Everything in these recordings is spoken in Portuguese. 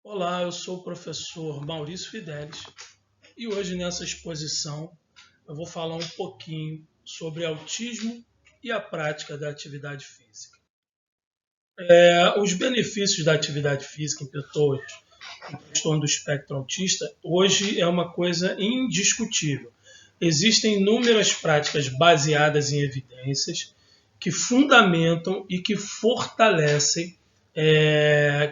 Olá, eu sou o professor Maurício Fidelis e hoje nessa exposição eu vou falar um pouquinho sobre autismo e a prática da atividade física. Os benefícios da atividade física em pessoas com transtorno do espectro autista hoje é uma coisa indiscutível. Existem inúmeras práticas baseadas em evidências que fundamentam e que fortalecem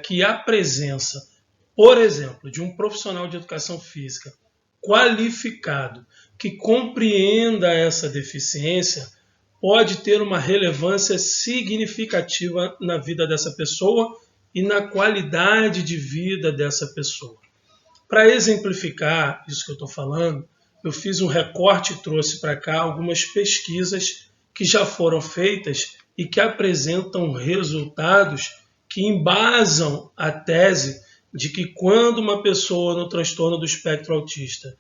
que a presença, por exemplo, de um profissional de educação física qualificado que compreenda essa deficiência pode ter uma relevância significativa na vida dessa pessoa e na qualidade de vida dessa pessoa. Para exemplificar isso que eu estou falando, eu fiz um recorte e trouxe para cá algumas pesquisas que já foram feitas e que apresentam resultados que embasam a tese de que quando uma pessoa no transtorno do espectro autista,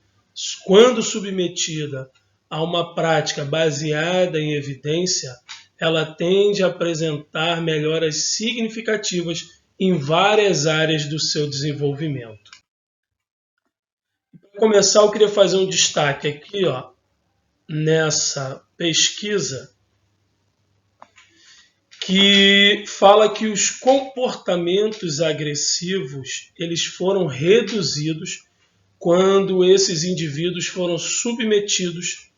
quando submetida a uma prática baseada em evidência, ela tende a apresentar melhoras significativas em várias áreas do seu desenvolvimento. Para começar, eu queria fazer um destaque aqui, nessa pesquisa, que fala que os comportamentos agressivos eles foram reduzidos quando esses indivíduos foram submetidos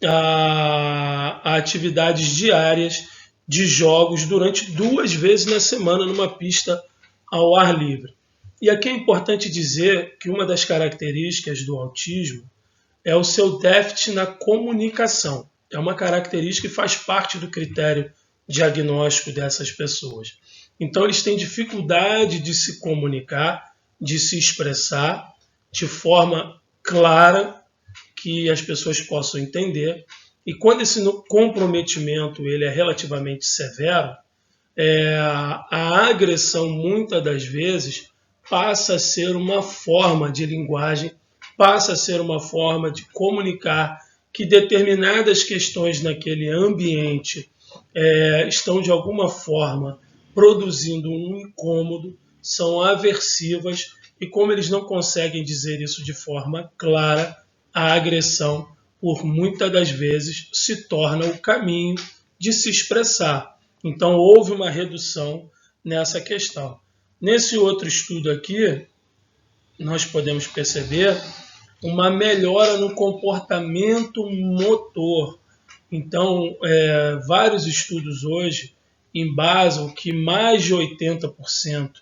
a atividades diárias de jogos durante 2 vezes na semana numa pista ao ar livre. E aqui é importante dizer que uma das características do autismo é o seu déficit na comunicação. É uma característica que faz parte do critério diagnóstico dessas pessoas. Então, eles têm dificuldade de se comunicar, de se expressar de forma clara que as pessoas possam entender. E quando esse comprometimento ele é relativamente severo, a agressão, muitas das vezes, passa a ser uma forma de linguagem, passa a ser uma forma de comunicar que determinadas questões naquele ambiente estão, de alguma forma, produzindo um incômodo, são aversivas, e como eles não conseguem dizer isso de forma clara, a agressão, por muitas das vezes, se torna o caminho de se expressar. Então, houve uma redução nessa questão. Nesse outro estudo aqui, nós podemos perceber uma melhora no comportamento motor. Então, vários estudos hoje embasam que mais de 80%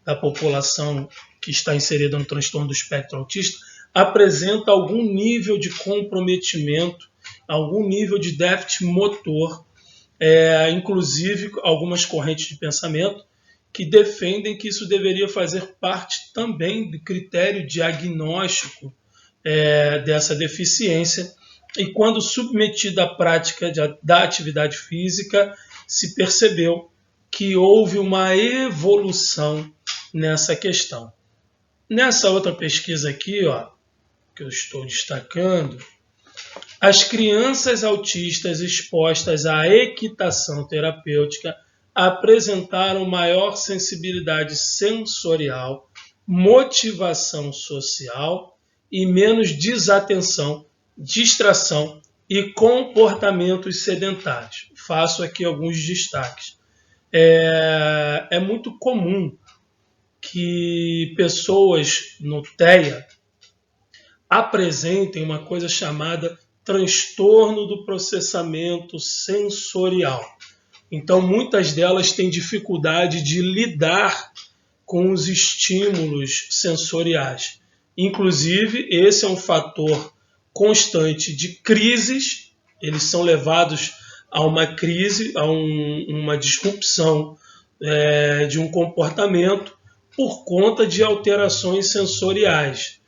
da população que está inserida no transtorno do espectro autista apresenta algum nível de comprometimento, algum nível de déficit motor, inclusive algumas correntes de pensamento que defendem que isso deveria fazer parte também do critério diagnóstico dessa deficiência. E quando submetida à prática da atividade física, se percebeu que houve uma evolução nessa questão. Nessa outra pesquisa aqui, que eu estou destacando, as crianças autistas expostas à equitação terapêutica apresentaram maior sensibilidade sensorial, motivação social e menos desatenção, distração e comportamentos sedentários. Faço aqui alguns destaques. É muito comum que pessoas no TEA apresentem uma coisa chamada transtorno do processamento sensorial. Então, muitas delas têm dificuldade de lidar com os estímulos sensoriais. Inclusive, esse é um fator constante de crises, eles são levados a uma crise, a uma disrupção de um comportamento por conta de alterações sensoriais.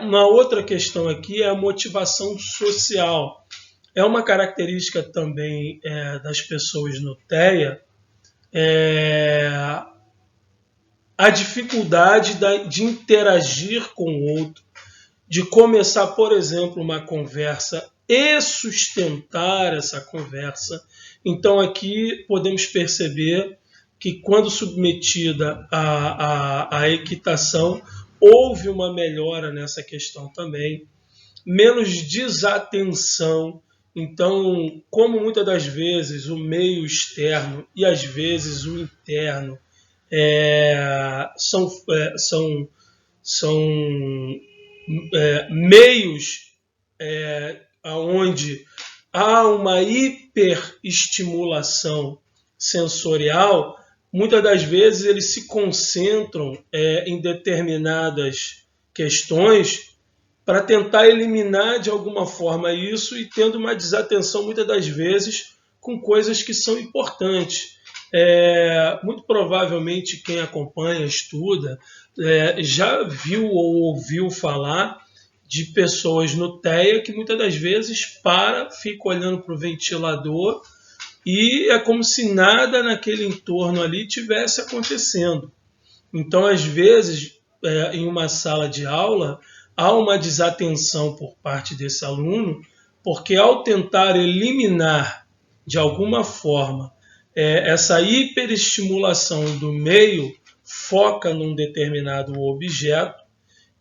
Uma outra questão aqui é a motivação social. É uma característica também das pessoas no TEA, a dificuldade de interagir com o outro, de começar, por exemplo, uma conversa e sustentar essa conversa. Então, aqui podemos perceber que, quando submetida à equitação, houve uma melhora nessa questão também. Menos desatenção. Então, como muitas das vezes o meio externo e às vezes o interno são meios onde há uma hiperestimulação sensorial, muitas das vezes eles se concentram em determinadas questões para tentar eliminar de alguma forma isso e tendo uma desatenção muitas das vezes com coisas que são importantes. Muito provavelmente quem acompanha, estuda, já viu ou ouviu falar de pessoas no TEA que muitas das vezes fica olhando para o ventilador e é como se nada naquele entorno ali tivesse acontecendo. Então, às vezes, em uma sala de aula, há uma desatenção por parte desse aluno, porque ao tentar eliminar de alguma forma essa hiperestimulação do meio, foca num determinado objeto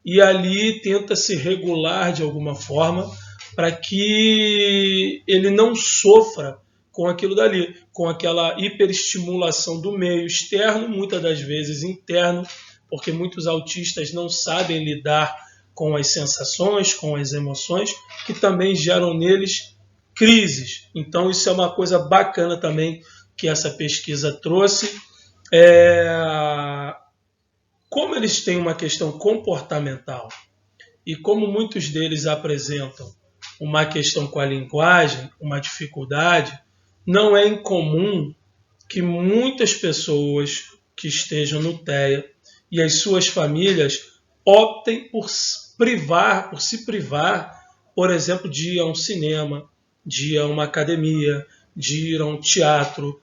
e ali tenta se regular de alguma forma para que ele não sofra com aquilo dali, com aquela hiperestimulação do meio externo, muitas das vezes interno, porque muitos autistas não sabem lidar com as sensações, com as emoções, que também geram neles crises. Então isso é uma coisa bacana também que essa pesquisa trouxe. Como eles têm uma questão comportamental e como muitos deles apresentam uma questão com a linguagem, uma dificuldade, não é incomum que muitas pessoas que estejam no TEA e as suas famílias optem por se privar, por exemplo, de ir a um cinema, de ir a uma academia, de ir a um teatro,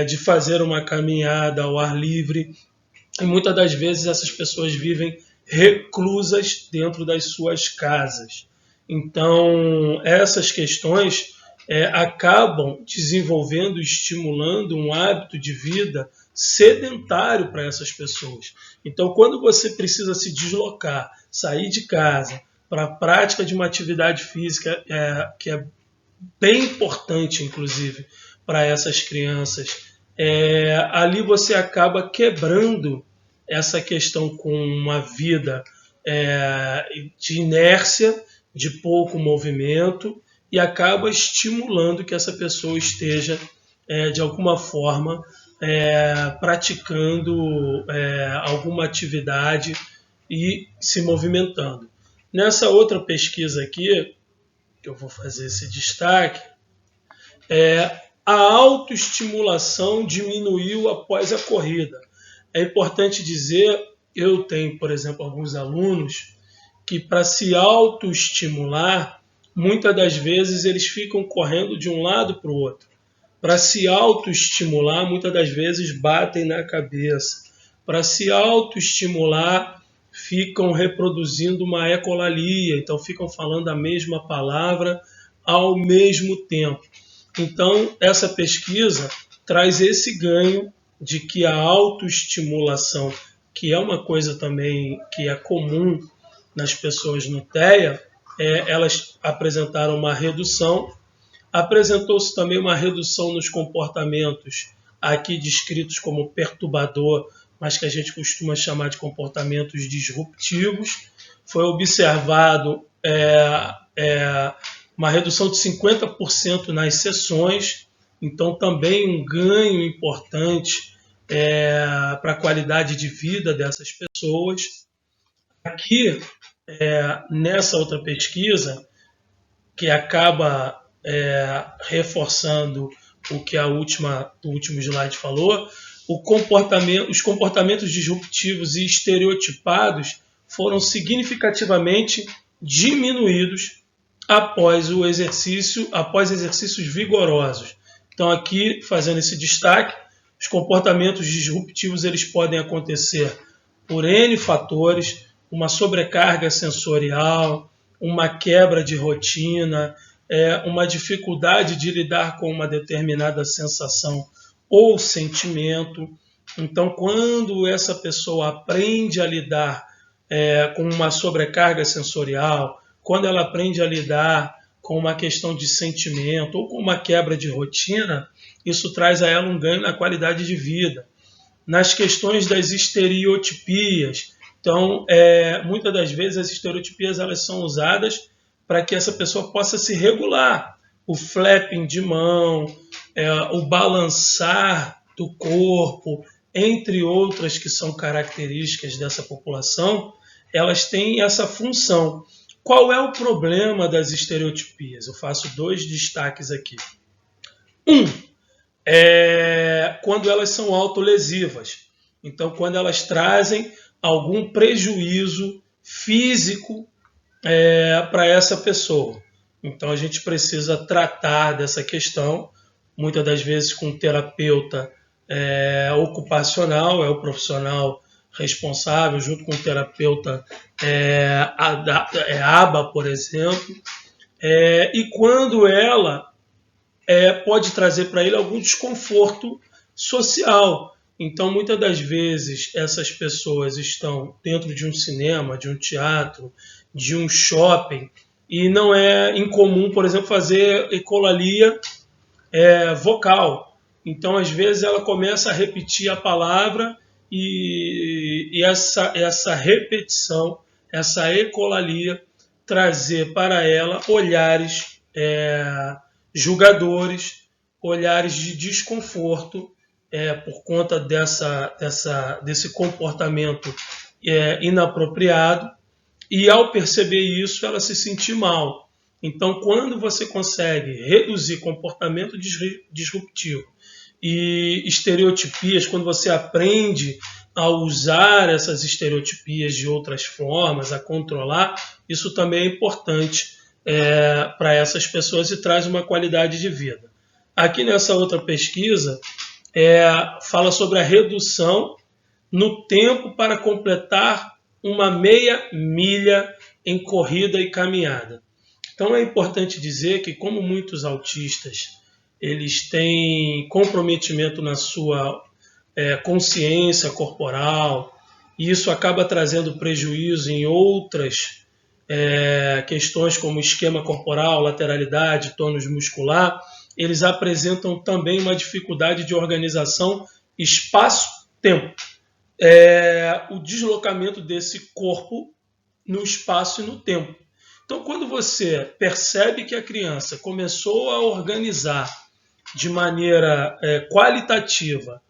de fazer uma caminhada ao ar livre. E muitas das vezes essas pessoas vivem reclusas dentro das suas casas. Então, essas questões acabam desenvolvendo e estimulando um hábito de vida sedentário para essas pessoas. Então, quando você precisa se deslocar, sair de casa para a prática de uma atividade física que é bem importante, inclusive, para essas crianças, ali você acaba quebrando essa questão com uma vida de inércia, de pouco movimento, e acaba estimulando que essa pessoa esteja, de alguma forma, praticando alguma atividade e se movimentando. Nessa outra pesquisa aqui, que eu vou fazer esse destaque, a autoestimulação diminuiu após a corrida. É importante dizer, eu tenho, por exemplo, alguns alunos que, para se autoestimular, muitas das vezes eles ficam correndo de um lado para o outro. Para se autoestimular, muitas das vezes batem na cabeça. Para se autoestimular, ficam reproduzindo uma ecolalia, então ficam falando a mesma palavra ao mesmo tempo. Então, essa pesquisa traz esse ganho de que a autoestimulação, que é uma coisa também que é comum nas pessoas no TEA, elas apresentaram uma redução. Apresentou-se também uma redução nos comportamentos aqui descritos como perturbador, mas que a gente costuma chamar de comportamentos disruptivos. Foi observado uma redução de 50% nas sessões, então também um ganho importante para a qualidade de vida dessas pessoas. Aqui, nessa outra pesquisa, que acaba reforçando o que o último slide falou, os comportamentos disruptivos e estereotipados foram significativamente diminuídos após exercícios vigorosos. Então, aqui, fazendo esse destaque, os comportamentos disruptivos eles podem acontecer por N fatores, uma sobrecarga sensorial, uma quebra de rotina, uma dificuldade de lidar com uma determinada sensação ou sentimento. Então, quando essa pessoa aprende a lidar com uma sobrecarga sensorial, quando ela aprende a lidar com uma questão de sentimento ou com uma quebra de rotina, isso traz a ela um ganho na qualidade de vida. Nas questões das estereotipias, então, muitas das vezes as estereotipias elas são usadas para que essa pessoa possa se regular. O flapping de mão, o balançar do corpo, entre outras que são características dessa população, elas têm essa função. Qual é o problema das estereotipias? Eu faço 2 destaques aqui. Quando elas são autolesivas. Então, quando elas trazem algum prejuízo físico para essa pessoa. Então, a gente precisa tratar dessa questão, muitas das vezes com um terapeuta ocupacional, é o profissional responsável, junto com o terapeuta ABA, por exemplo, e quando ela pode trazer para ele algum desconforto social. Então, muitas das vezes, essas pessoas estão dentro de um cinema, de um teatro, de um shopping, e não é incomum, por exemplo, fazer ecolalia vocal. Então, às vezes, ela começa a repetir a palavra e essa repetição, essa ecolalia, trazer para ela olhares julgadores, olhares de desconforto por conta desse comportamento inapropriado, e ao perceber isso, ela se sentir mal. Então, quando você consegue reduzir comportamento disruptivo e estereotipias, quando você aprende a usar essas estereotipias de outras formas, a controlar, isso também é importante para essas pessoas e traz uma qualidade de vida. Aqui nessa outra pesquisa, fala sobre a redução no tempo para completar uma meia milha em corrida e caminhada. Então é importante dizer que, como muitos autistas eles têm comprometimento na sua consciência corporal, e isso acaba trazendo prejuízo em outras questões como esquema corporal, lateralidade, tônus muscular, eles apresentam também uma dificuldade de organização espaço-tempo. O deslocamento desse corpo no espaço e no tempo. Então, quando você percebe que a criança começou a organizar de maneira qualitativa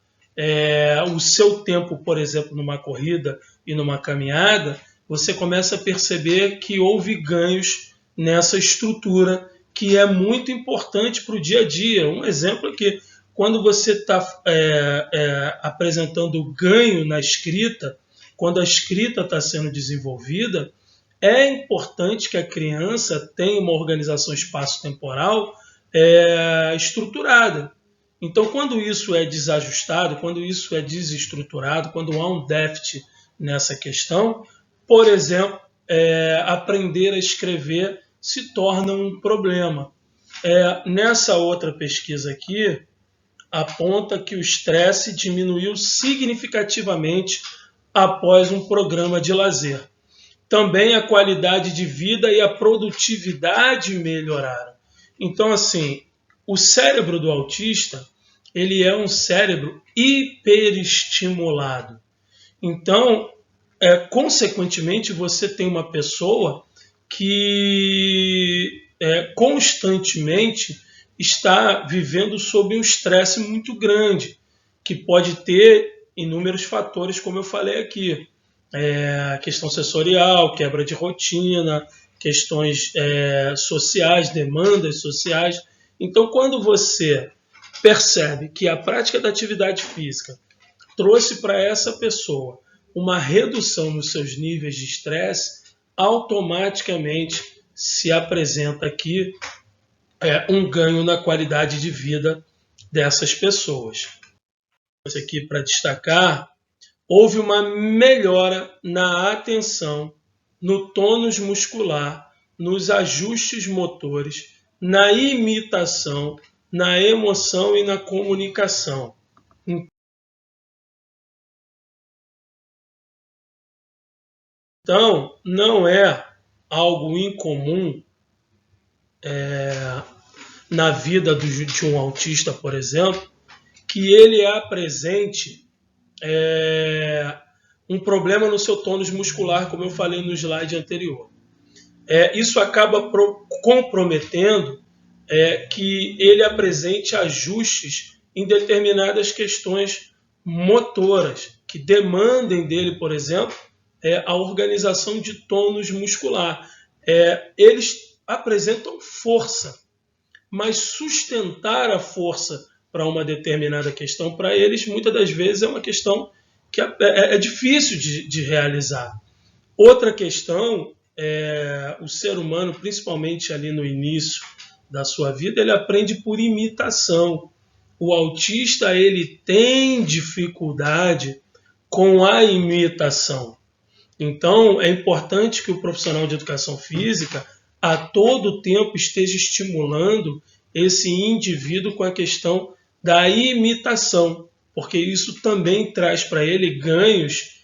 o seu tempo, por exemplo, numa corrida e numa caminhada, você começa a perceber que houve ganhos nessa estrutura que é muito importante para o dia a dia. Um exemplo é que quando você está apresentando ganho na escrita, quando a escrita está sendo desenvolvida, é importante que a criança tenha uma organização espaço-temporal estruturada. Então, quando isso é desajustado, quando isso é desestruturado, quando há um déficit nessa questão, por exemplo, aprender a escrever se torna um problema. Nessa outra pesquisa aqui, aponta que o estresse diminuiu significativamente após um programa de lazer. Também a qualidade de vida e a produtividade melhoraram. Então, assim, o cérebro do autista, ele é um cérebro hiperestimulado. Então, consequentemente, você tem uma pessoa que constantemente está vivendo sob um estresse muito grande, que pode ter inúmeros fatores, como eu falei aqui. Questão sensorial, quebra de rotina, questões sociais, demandas sociais. Então, quando você percebe que a prática da atividade física trouxe para essa pessoa uma redução nos seus níveis de estresse, automaticamente se apresenta aqui um ganho na qualidade de vida dessas pessoas. Isso aqui para destacar, houve uma melhora na atenção, no tônus muscular, nos ajustes motores, na imitação, na emoção e na comunicação. Então, não é algo incomum na vida de um autista, por exemplo, que ele apresente um problema no seu tônus muscular, como eu falei no slide anterior. Isso acaba comprometendo que ele apresente ajustes em determinadas questões motoras, que demandem dele, por exemplo, a organização de tônus muscular. Eles apresentam força, mas sustentar a força para uma determinada questão, para eles, muitas das vezes, é uma questão que é difícil de realizar. Outra questão, o ser humano, principalmente ali no início da sua vida, ele aprende por imitação. O autista, ele tem dificuldade com a imitação. Então, é importante que o profissional de educação física a todo tempo esteja estimulando esse indivíduo com a questão da imitação, porque isso também traz para ele ganhos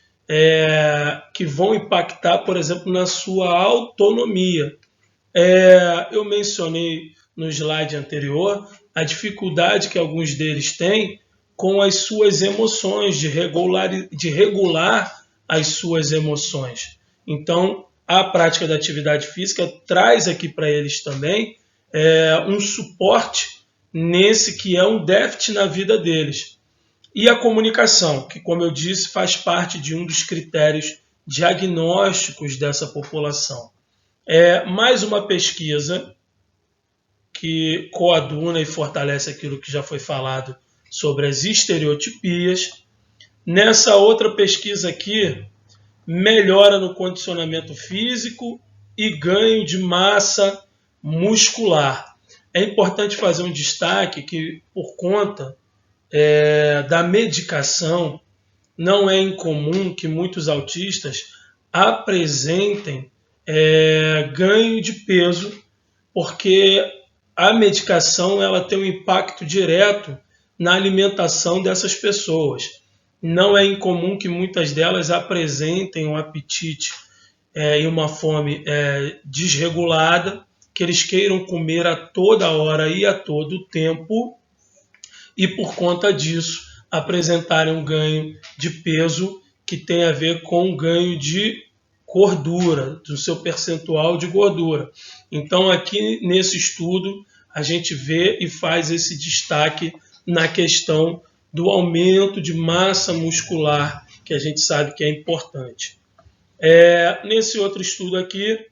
que vão impactar, por exemplo, na sua autonomia. Eu mencionei no slide anterior a dificuldade que alguns deles têm com as suas emoções, de regular as suas emoções. Então, a prática da atividade física traz aqui para eles também um suporte nesse que é um déficit na vida deles. E a comunicação, que, como eu disse, faz parte de um dos critérios diagnósticos dessa população. Mais uma pesquisa que coaduna e fortalece aquilo que já foi falado sobre as estereotipias. Nessa outra pesquisa aqui, melhora no condicionamento físico e ganho de massa muscular. É importante fazer um destaque que, por conta da medicação, não é incomum que muitos autistas apresentem ganho de peso, porque a medicação ela tem um impacto direto na alimentação dessas pessoas. Não é incomum que muitas delas apresentem um apetite e uma fome desregulada, que eles queiram comer a toda hora e a todo tempo, e por conta disso apresentarem um ganho de peso que tem a ver com o ganho de gordura, do seu percentual de gordura. Então aqui nesse estudo a gente vê e faz esse destaque na questão do aumento de massa muscular, que a gente sabe que é importante. Nesse outro estudo aqui,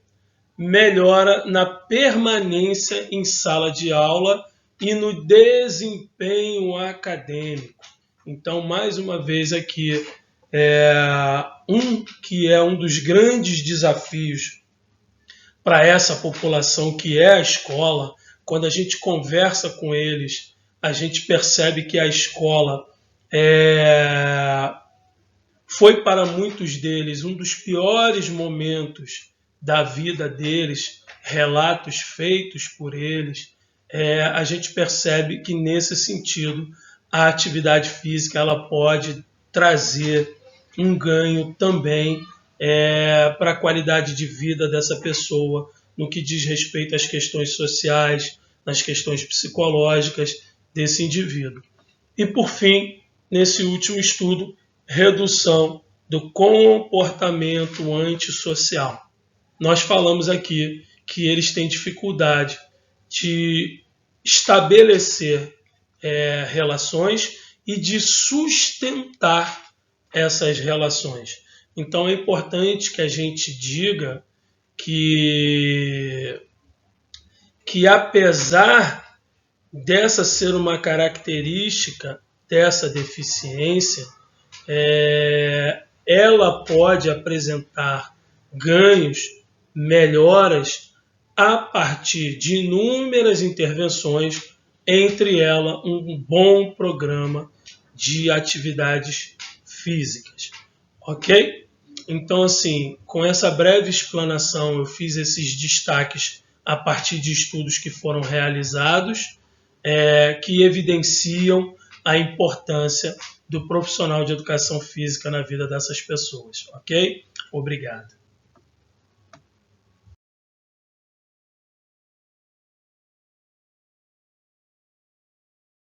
melhora na permanência em sala de aula e no desempenho acadêmico. Então, mais uma vez aqui, que é um dos grandes desafios para essa população, que é a escola. Quando a gente conversa com eles, a gente percebe que a escola foi para muitos deles um dos piores momentos da vida deles, relatos feitos por eles. A gente percebe que, nesse sentido, a atividade física ela pode trazer um ganho também para a qualidade de vida dessa pessoa, no que diz respeito às questões sociais, nas questões psicológicas desse indivíduo. E, por fim, nesse último estudo, redução do comportamento antissocial. Nós falamos aqui que eles têm dificuldade de estabelecer relações e de sustentar essas relações. Então é importante que a gente diga que apesar dessa ser uma característica dessa deficiência, ela pode apresentar ganhos, melhoras, a partir de inúmeras intervenções, entre elas um bom programa de atividades físicas. Ok? Então, assim, com essa breve explanação, eu fiz esses destaques a partir de estudos que foram realizados, que evidenciam a importância do profissional de educação física na vida dessas pessoas. Ok? Obrigado.